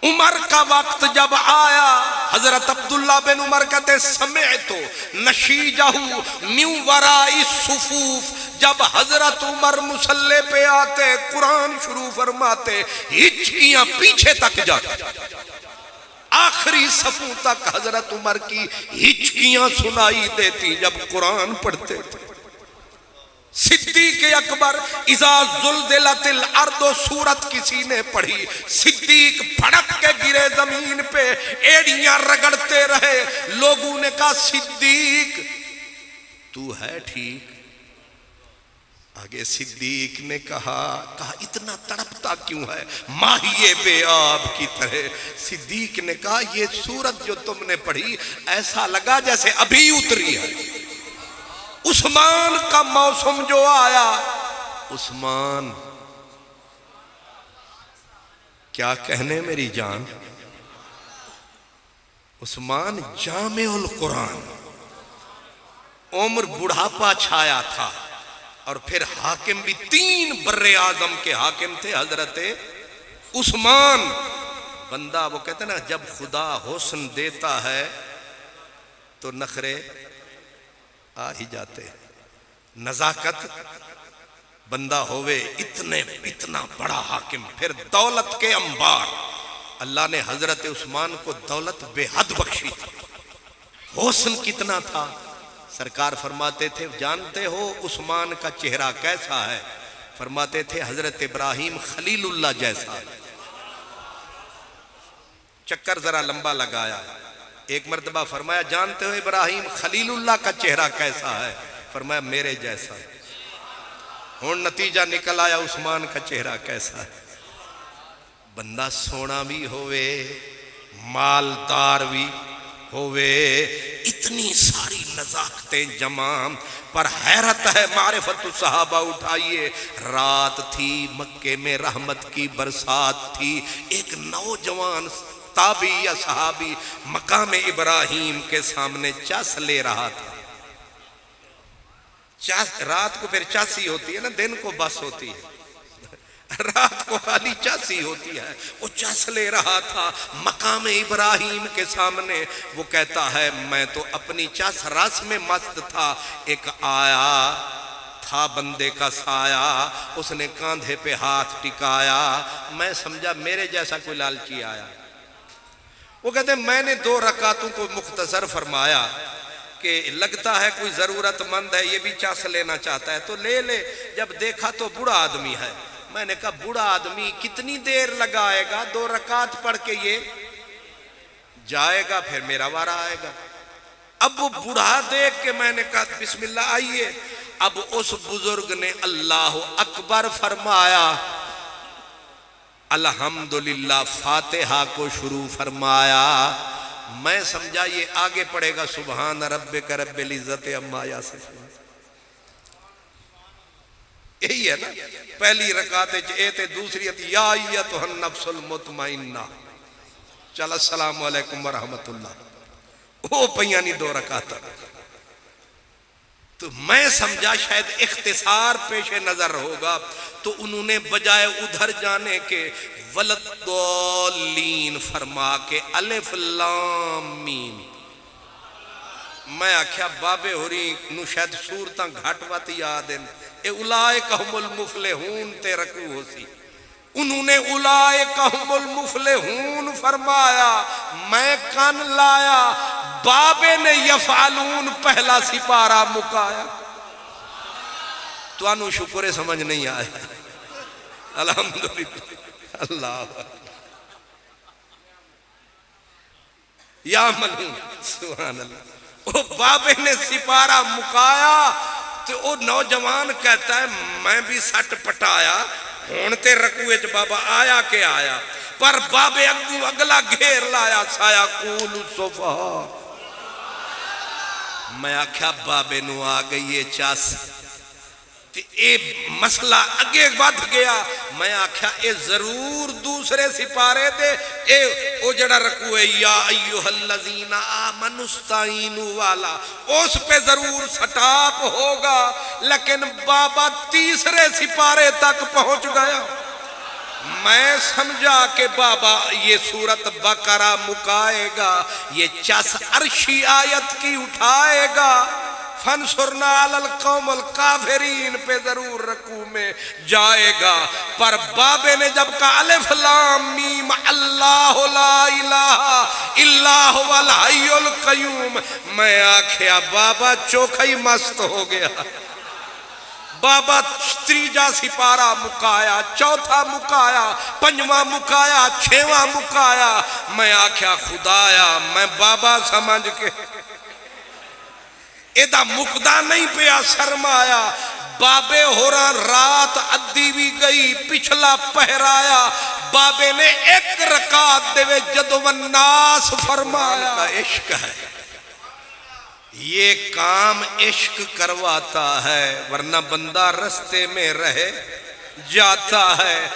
عمر کا وقت جب آیا، حضرت عبداللہ بن عمر کہتے سمعتو نشیجہ من وراء الصفوف، جب حضرت عمر مصلی پہ آتے قرآن شروع فرماتے ہچکیاں پیچھے تک جاتی، آخری صفوں تک حضرت عمر کی ہچکیاں سنائی دیتی جب قرآن پڑھتے تھے۔ صدیق اکبر اذا زلزلت الارض سورت کسی نے پڑھی، صدیق پھڑک کے گرے زمین پہ، ایڑیاں رگڑتے رہے، لوگوں نے کہا صدیق تو ہے ٹھیک؟ آگے صدیق نے کہا اتنا تڑپتا کیوں ہے ماہی بے آب کی طرح؟ صدیق نے کہا یہ سورت جو تم نے پڑھی ایسا لگا جیسے ابھی اتری ہے۔ عثمان کا موسم جو آیا، عثمان کیا کہنے میری جان، عثمان جامع القرآن، عمر بڑھاپا چھایا تھا، اور پھر حاکم بھی 3 بر اعظم کے حاکم تھے حضرت عثمان۔ بندہ وہ کہتے ہیں نا جب خدا حسن دیتا ہے تو نخرے آ ہی جاتے، نزاکت بندہ ہوئے اتنا بڑا حاکم، پھر دولت کے انبار، اللہ نے حضرت عثمان کو دولت بے حد بخشی تھی، حسن کتنا تھا۔ سرکار فرماتے تھے جانتے ہو عثمان کا چہرہ کیسا ہے؟ فرماتے تھے حضرت ابراہیم خلیل اللہ جیسا۔ چکر ذرا لمبا لگایا، ایک مرتبہ فرمایا جانتے ہو ابراہیم خلیل اللہ کا چہرہ کیسا ہے؟ فرمایا میرے جیسا۔ ہون نتیجہ نکل آیا عثمان کا چہرہ کیسا ہے۔ بندہ سونا بھی ہوئے، مالدار بھی ہوئے، اتنی ساری نزاکتیں جمع، پر حیرت ہے معرفت الصحابہ اٹھائیے۔ رات تھی، مکے میں رحمت کی برسات تھی، ایک نوجوان تابعی یا صحابی مقام ابراہیم کے سامنے چاس لے رہا تھا۔ رات کو پھر چاسی ہوتی ہے نا، دن کو بس ہوتی ہے، رات کو خالی چاسی ہوتی ہے، وہ چاس لے رہا تھا مقام ابراہیم کے سامنے۔ وہ کہتا ہے میں تو اپنی چاس رس میں مست تھا، ایک آیا تھا بندے کا سایہ، اس نے کاندھے پہ ہاتھ ٹکایا، میں سمجھا میرے جیسا کوئی لالچی آیا۔ وہ کہتے ہیں میں نے 2 رکعتوں کو مختصر فرمایا کہ لگتا ہے کوئی ضرورت مند ہے، یہ بھی چاس لینا چاہتا ہے تو لے لے۔ جب دیکھا تو بوڑھا آدمی ہے، میں نے کہا بوڑھا آدمی کتنی دیر لگائے گا، 2 رکعت پڑھ کے یہ جائے گا، پھر میرا وارہ آئے گا۔ اب وہ بوڑھا دیکھ کے میں نے کہا بسم اللہ آئیے۔ اب اس بزرگ نے اللہ اکبر فرمایا، الحمدللہ فاتحہ کو شروع فرمایا۔ میں سمجھا یہ آگے پڑھے گا سبحان ربک رب العزت عما یصفون، یہی ہے نا پہلی رکعت اے دوسری یا ایتھا النفس المطمئنہ، چل السلام علیکم ورحمت اللہ، وہ پیانی 2 رکعت۔ تو میں سمجھا شاید اختصار پیش نظر ہوگا، تو انہوں نے بجائے ادھر جانے کے ولدالین فرما کے الف لام میم۔ میں آکھیا بابے ہوری نو شاید صورتاں گھٹ یاد ہیں، اے اولائک ہم المفلحون تے رکوع ہو سی، انہوں نے اولائک ہم المفلحون فرمایا، میں کان لایا، بابے نے یفعلون پہلا سپارہ مکایا۔ تو انہوں شکر سمجھ نہیں آیا، الحمدللہ اللہ یا ملہون سبحان اللہ۔ وہ بابے نے سپارہ مکایا تو وہ نوجوان کہتا ہے میں بھی سٹ پٹایا، ہونتے رکوع بابا آیا کہ آیا، پر بابے اگلا گھیر لایا سایہ قول صفحہ۔ میں آکھیا بابے نو آ گئی یہ چاس، اے مسئلہ اگے بڑھ گیا۔ میں آکھیا اے ضرور دوسرے سپارے دے، اے او جڑا رکوع یا ایوہ الذین آمنوا استعینوا والا، اس پہ ضرور سٹاپ ہوگا، لیکن بابا تیسرے سپارے تک پہنچ گیا۔ میں سمجھا کہ بابا یہ سورت بقرہ مکائے گا، یہ 10 عرشی آیت کی اٹھائے گا، فانصرنا علی القوم الکافرین پہ ضرور رکوع میں جائے گا۔ پر بابے نے جب کہا الف لام میم اللہ لا الہ الا هو الحی القیوم، میں آکھیا بابا چوکھا ہی مست ہو گیا۔ بابا تیجا سپارہ مکایا، چوتھا مکایا، پنجواں مکایا، چھواں مکایا۔ میں آکھیا خدایا میں بابا سمجھ کے ایدہ مقدہ نہیں پیا سرمایا۔ بابے ہو رہا رات ادھی بھی گئی، پچھلا پہرایا، بابے نے ایک رکعت دے جدو الناس فرمایا۔ کا عشق ہے، یہ کام عشق کرواتا ہے، ورنہ بندہ رستے میں رہے جاتا ہے۔